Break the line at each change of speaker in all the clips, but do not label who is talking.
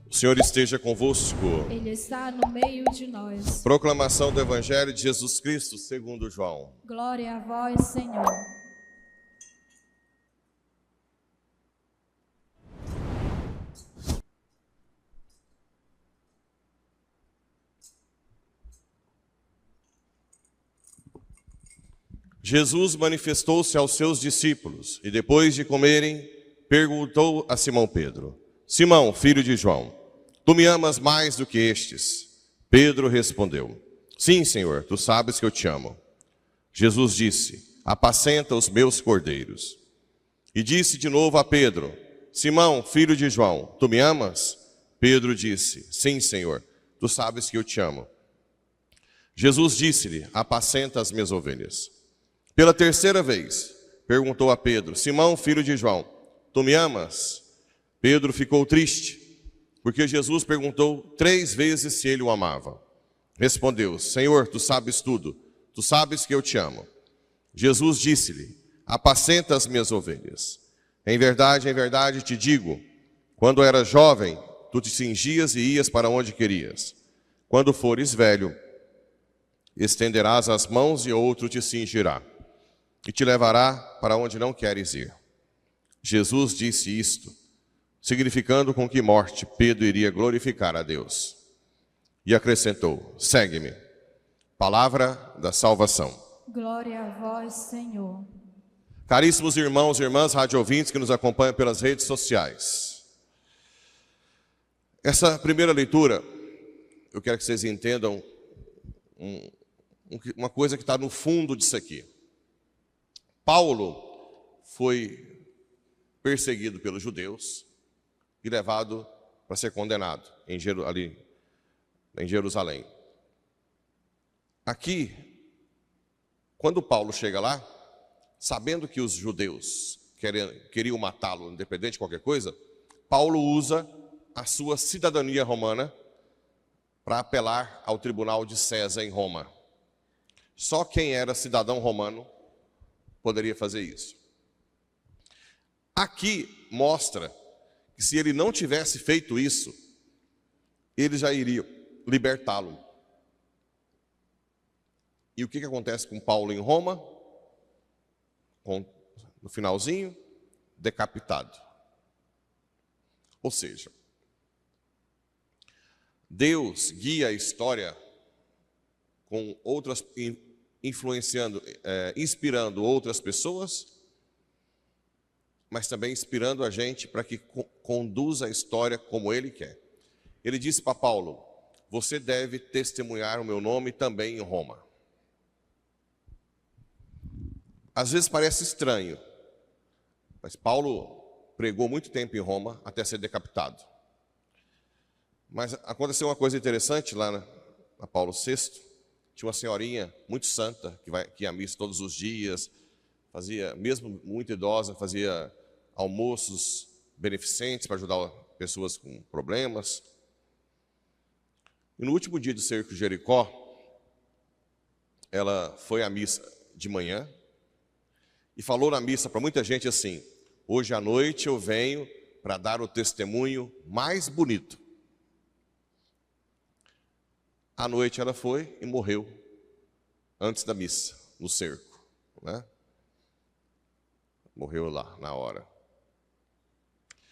O Senhor esteja convosco.
Ele está no meio de nós.
Proclamação do Evangelho de Jesus Cristo segundo João.
Glória a vós, Senhor.
Jesus manifestou-se aos seus discípulos e depois de comerem, perguntou a Simão Pedro: Simão, filho de João, tu me amas mais do que estes? Pedro respondeu: Sim, Senhor, tu sabes que eu te amo. Jesus disse: Apacenta os meus cordeiros. E disse de novo a Pedro: Simão, filho de João, tu me amas? Pedro disse: Sim, Senhor, tu sabes que eu te amo. Jesus disse-lhe: Apacenta as minhas ovelhas. Pela terceira vez, perguntou a Pedro: Simão, filho de João, tu me amas? Pedro ficou triste, porque Jesus perguntou 3 vezes se ele o amava. Respondeu: Senhor, tu sabes tudo, tu sabes que eu te amo. Jesus disse-lhe: Apacenta as minhas ovelhas. Em verdade te digo, quando eras jovem, tu te cingias e ias para onde querias. Quando fores velho, estenderás as mãos e outro te cingirá e te levará para onde não queres ir. Jesus disse isto, significando com que morte Pedro iria glorificar a Deus. E acrescentou: segue-me. Palavra da salvação.
Glória a vós, Senhor.
Caríssimos irmãos e irmãs rádio-ouvintes que nos acompanham pelas redes sociais. Essa primeira leitura, eu quero que vocês entendam uma coisa que está no fundo disso aqui. Paulo foi perseguido pelos judeus e levado para ser condenado ali em Jerusalém. Aqui, quando Paulo chega lá, sabendo que os judeus queriam matá-lo, independente de qualquer coisa, Paulo usa a sua cidadania romana para apelar ao tribunal de César em Roma. Só quem era cidadão romano poderia fazer isso. Aqui mostra que se ele não tivesse feito isso, eles já iriam libertá-lo. E o que acontece com Paulo em Roma? No finalzinho, decapitado. Ou seja, Deus guia a história com outras, inspirando outras pessoas, mas também inspirando a gente para que conduza a história como Ele quer. Ele disse para Paulo: você deve testemunhar o meu nome também em Roma. Às vezes parece estranho, mas Paulo pregou muito tempo em Roma até ser decapitado. Mas aconteceu uma coisa interessante lá na Paulo VI. Tinha uma senhorinha muito santa que ia à missa todos os dias, fazia, mesmo muito idosa, fazia almoços beneficentes para ajudar pessoas com problemas. E no último dia do cerco de Jericó, ela foi à missa de manhã e falou na missa para muita gente assim: hoje à noite eu venho para dar o testemunho mais bonito. À noite ela foi e morreu antes da missa, no cerco, né? Morreu lá na hora.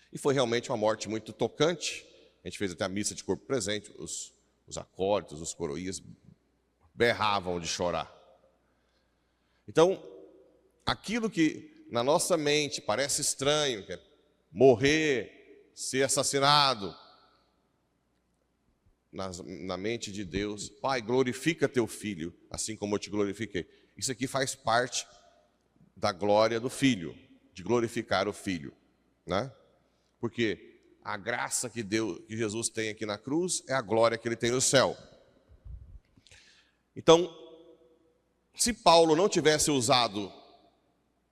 E foi realmente uma morte muito tocante. A gente fez até a missa de corpo presente, os acólitos, os coroinhas berravam de chorar. Então, aquilo que na nossa mente parece estranho, que é morrer, ser assassinado, na mente de Deus: Pai, glorifica teu filho, assim como eu te glorifiquei. Isso aqui faz parte da glória do filho, de glorificar o filho, né? Porque a graça que Jesus tem aqui na cruz é a glória que ele tem no céu. Então, se Paulo não tivesse usado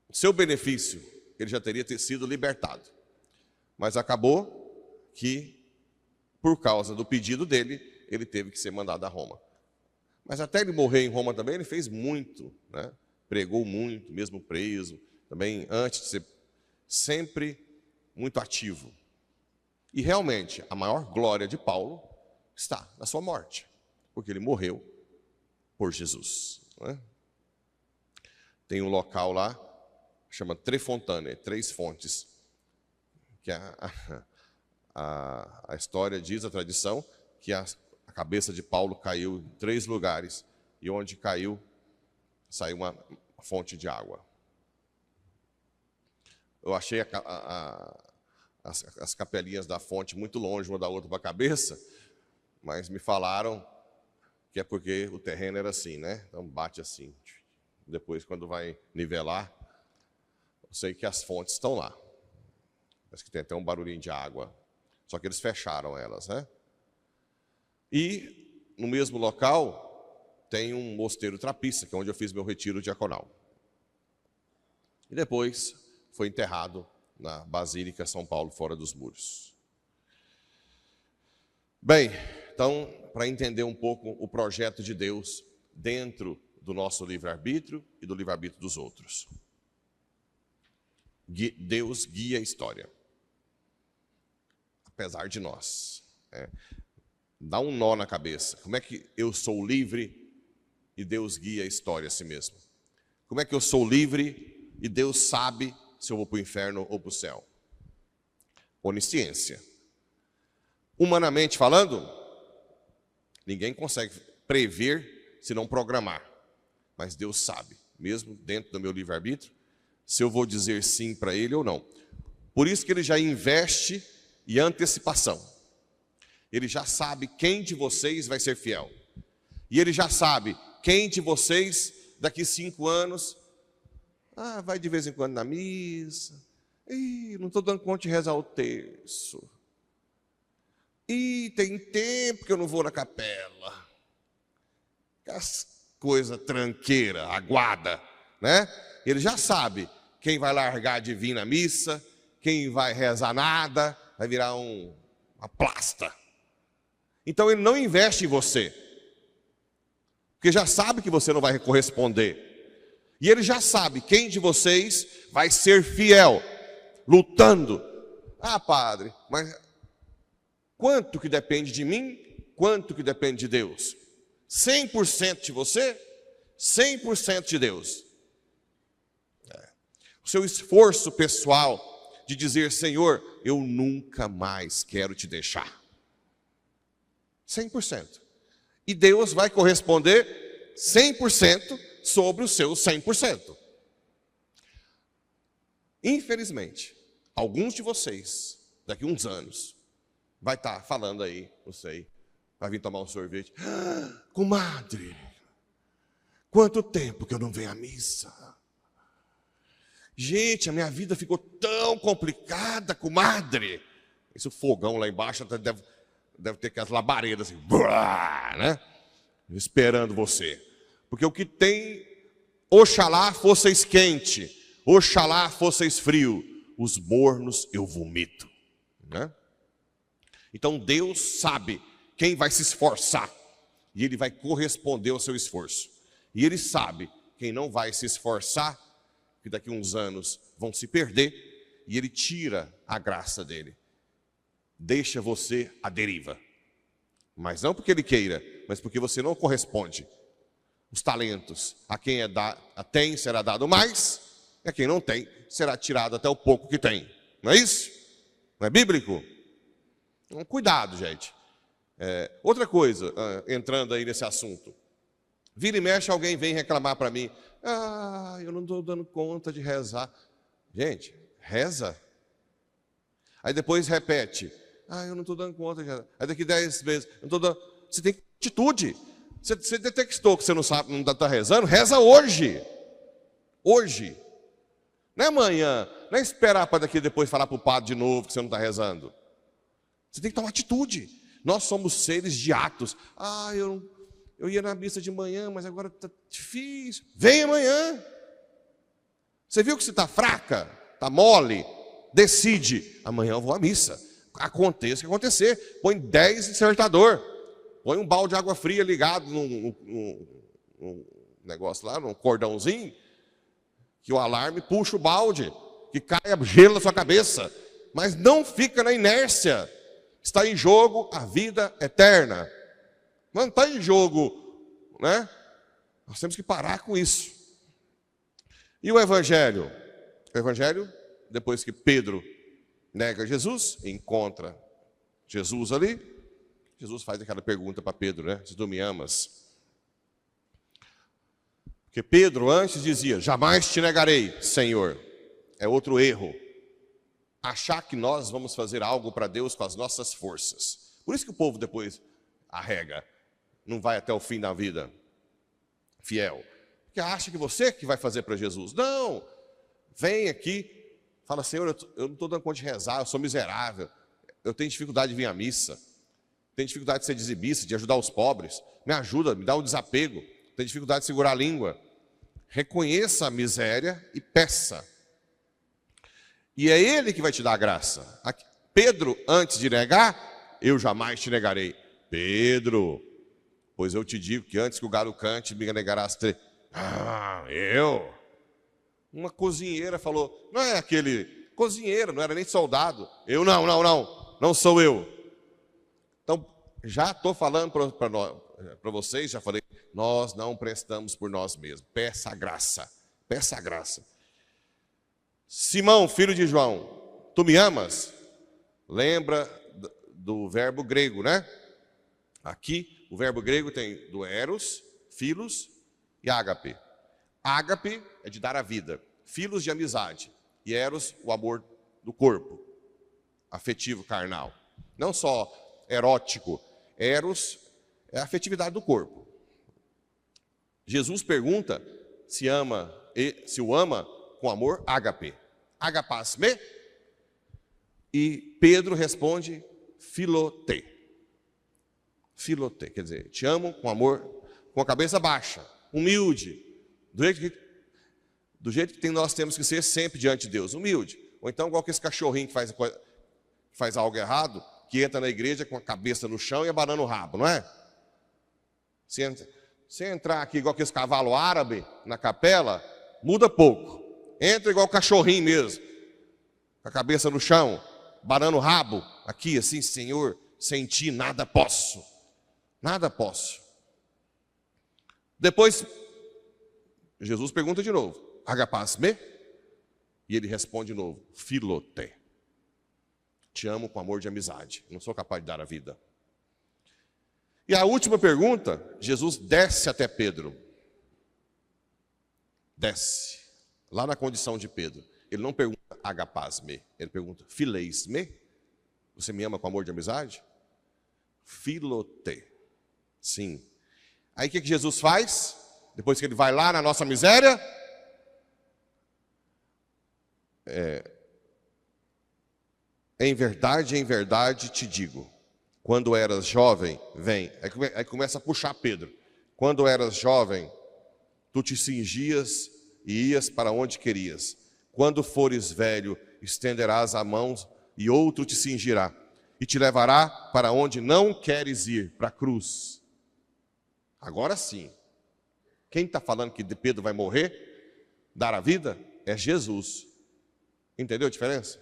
o seu benefício, ele já teria sido libertado. Mas acabou que, por causa do pedido dele, ele teve que ser mandado a Roma. Mas até ele morrer em Roma também, ele fez muito, né? Pregou muito, mesmo preso. Também, antes de ser sempre muito ativo. E realmente, a maior glória de Paulo está na sua morte, porque ele morreu por Jesus, né? Tem um local lá, chama Tre Fontane, 3 fontes, que a história diz, a tradição, que a cabeça de Paulo caiu em 3 lugares, e onde caiu, saiu uma fonte de água. Eu achei as capelinhas da fonte muito longe uma da outra para a cabeça, mas me falaram que é porque o terreno era assim, né? Então bate assim. Depois, quando vai nivelar, eu sei que as fontes estão lá. Parece que tem até um barulhinho de água. Só que eles fecharam elas, né? E no mesmo local tem um mosteiro trapista, que é onde eu fiz meu retiro diaconal. E depois foi enterrado na Basílica São Paulo, fora dos muros. Bem, então, para entender um pouco o projeto de Deus dentro do nosso livre-arbítrio e do livre-arbítrio dos outros. Deus guia a história, apesar de nós. Dá um nó na cabeça. Como é que eu sou livre e Deus guia a história a si mesmo? Como é que eu sou livre e Deus sabe se eu vou para o inferno ou para o céu? Onisciência. Humanamente falando, ninguém consegue prever se não programar. Mas Deus sabe, mesmo dentro do meu livre-arbítrio, se eu vou dizer sim para Ele ou não. Por isso que Ele já investe em antecipação. Ele já sabe quem de vocês vai ser fiel. E Ele já sabe quem de vocês, daqui 5 anos, vai de vez em quando na missa. Não estou dando conta de rezar o terço. Tem tempo que eu não vou na capela. As coisa tranqueira, aguada, né? Ele já sabe quem vai largar de vir na missa, quem vai rezar nada, vai virar uma plasta. Então ele não investe em você, porque já sabe que você não vai corresponder. E ele já sabe quem de vocês vai ser fiel, lutando. Padre, mas quanto que depende de mim? Quanto que depende de Deus? 100% de você, 100% de Deus. O seu esforço pessoal de dizer, Senhor, eu nunca mais quero te deixar. 100%. E Deus vai corresponder 100% sobre o seu 100%. Infelizmente, alguns de vocês, daqui a uns anos, vai estar falando aí, não sei, vai vir tomar um sorvete. Comadre, quanto tempo que eu não venho à missa? Gente, a minha vida ficou tão complicada, comadre. Esse fogão lá embaixo deve ter aquelas labaredas assim, né? Esperando você. Porque o que tem, oxalá fosseis quente, oxalá fosseis frio, os mornos eu vomito, né? Então Deus sabe quem vai se esforçar, e Ele vai corresponder ao seu esforço. E Ele sabe quem não vai se esforçar, que daqui a uns anos vão se perder, e Ele tira a graça dEle. Deixa você à deriva. Mas não porque Ele queira, mas porque você não corresponde. Os talentos, a quem tem será dado mais, e a quem não tem será tirado até o pouco que tem. Não é isso? Não é bíblico? Então, cuidado, gente. Outra coisa, entrando aí nesse assunto. Vira e mexe, alguém vem reclamar para mim. Eu não estou dando conta de rezar. Gente, reza. Aí depois repete. Eu não estou dando conta de rezar. Aí daqui 10 meses, não estou dando. Você tem atitude. Você detectou que você não sabe, não está rezando? Reza hoje. Hoje. Não é amanhã. Não é esperar para daqui depois falar para o padre de novo que você não está rezando. Você tem que tomar atitude. Nós somos seres de atos. Eu ia na missa de manhã, mas agora está difícil. Vem amanhã. Você viu que você está fraca, está mole? Decide. Amanhã eu vou à missa. Aconteça o que acontecer. Põe 10 em despertador. Põe um balde de água fria ligado num negócio lá, num cordãozinho, que o alarme puxa o balde, que caia gelo na sua cabeça. Mas não fica na inércia. Está em jogo a vida eterna. Não está em jogo, né? Nós temos que parar com isso. E o Evangelho? O Evangelho, depois que Pedro nega Jesus, encontra Jesus ali, Jesus faz aquela pergunta para Pedro, né? Se tu me amas. Porque Pedro antes dizia, jamais te negarei, Senhor. É outro erro. Achar que nós vamos fazer algo para Deus com as nossas forças. Por isso que o povo depois arrega, não vai até o fim da vida fiel. Porque acha que você que vai fazer para Jesus. Não, vem aqui, fala, Senhor, eu não estou dando conta de rezar, eu sou miserável, eu tenho dificuldade de vir à missa, tenho dificuldade de ser dizimista, de ajudar os pobres, me ajuda, me dá um desapego, tenho dificuldade de segurar a língua. Reconheça a miséria e peça. E é Ele que vai te dar a graça. Pedro, antes de negar, eu jamais te negarei. Pedro, pois eu te digo que antes que o galo cante, me negarás três. Ah, eu? Uma cozinheira falou, não é aquele cozinheiro, não era nem soldado. Eu não sou eu. Então, já estou falando para vocês, já falei, nós não prestamos por nós mesmos. Peça a graça, peça a graça. Simão, filho de João, tu me amas? Lembra do verbo grego, né? Aqui, o verbo grego tem do eros, filos e ágape. Ágape é de dar a vida, filos de amizade e eros, o amor do corpo, afetivo, carnal. Não só erótico, eros é a afetividade do corpo. Jesus pergunta se o ama com amor, ágape. Agapasme. E Pedro responde, filote. Filote, quer dizer, te amo com amor, com a cabeça baixa, humilde, do jeito que nós temos que ser sempre diante de Deus, humilde. Ou então igual que esse cachorrinho que faz algo errado, que entra na igreja com a cabeça no chão e abanando o rabo, não é? Se entrar aqui igual que esse cavalo árabe na capela, muda pouco. Entra igual cachorrinho mesmo, com a cabeça no chão, banando o rabo, aqui assim, Senhor, sem ti nada posso. Nada posso. Depois, Jesus pergunta de novo, agapasme? E ele responde de novo, filote. Te amo com amor de amizade, não sou capaz de dar a vida. E a última pergunta, Jesus desce até Pedro. Desce. Lá na condição de Pedro. Ele não pergunta agapasme, ele pergunta fileisme. Você me ama com amor de amizade? Filote. Sim. Aí o que Jesus faz? Depois que ele vai lá na nossa miséria, em verdade te digo, quando eras jovem, vem. Aí começa a puxar Pedro. Quando eras jovem, tu te cingias e ias para onde querias. Quando fores velho, estenderás a mão e outro te cingirá. E te levará para onde não queres ir, para a cruz. Agora sim. Quem está falando que Pedro vai morrer, dar a vida, é Jesus. Entendeu a diferença?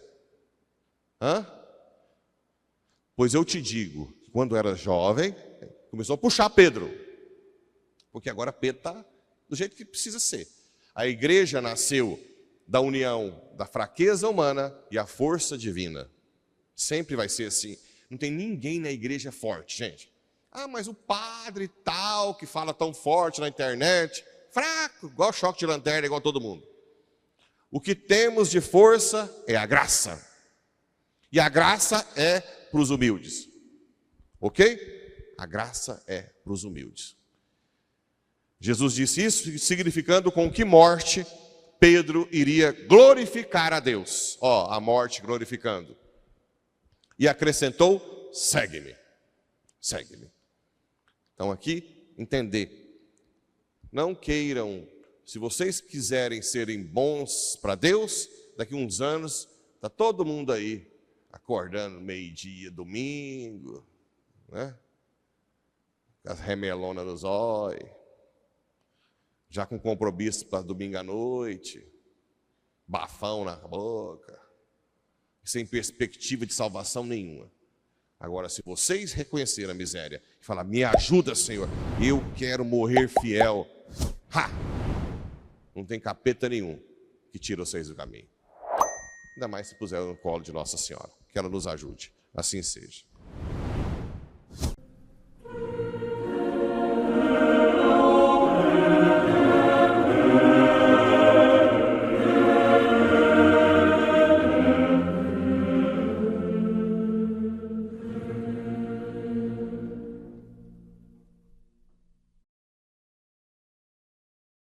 Pois eu te digo, quando era jovem, começou a puxar Pedro. Porque agora Pedro está do jeito que precisa ser. A igreja nasceu da união da fraqueza humana e a força divina. Sempre vai ser assim. Não tem ninguém na igreja forte, gente. Ah, mas o padre tal, que fala tão forte na internet, fraco, igual choque de lanterna, igual todo mundo. O que temos de força é a graça. E a graça é para os humildes. Ok? A graça é para os humildes. Jesus disse isso, significando com que morte Pedro iria glorificar a Deus. Ó, a morte glorificando. E acrescentou, segue-me. Segue-me. Então aqui, entender. Não queiram, se vocês quiserem serem bons para Deus, daqui a uns anos, está todo mundo aí, acordando meio-dia, domingo, né? com as remelonas nos olhos, já com compromisso para domingo à noite, bafão na boca, sem perspectiva de salvação nenhuma. Agora, se vocês reconhecerem a miséria e falar, me ajuda, Senhor, eu quero morrer fiel, não tem capeta nenhum que tira vocês do caminho. Ainda mais se puser no colo de Nossa Senhora. Que ela nos ajude. Assim seja.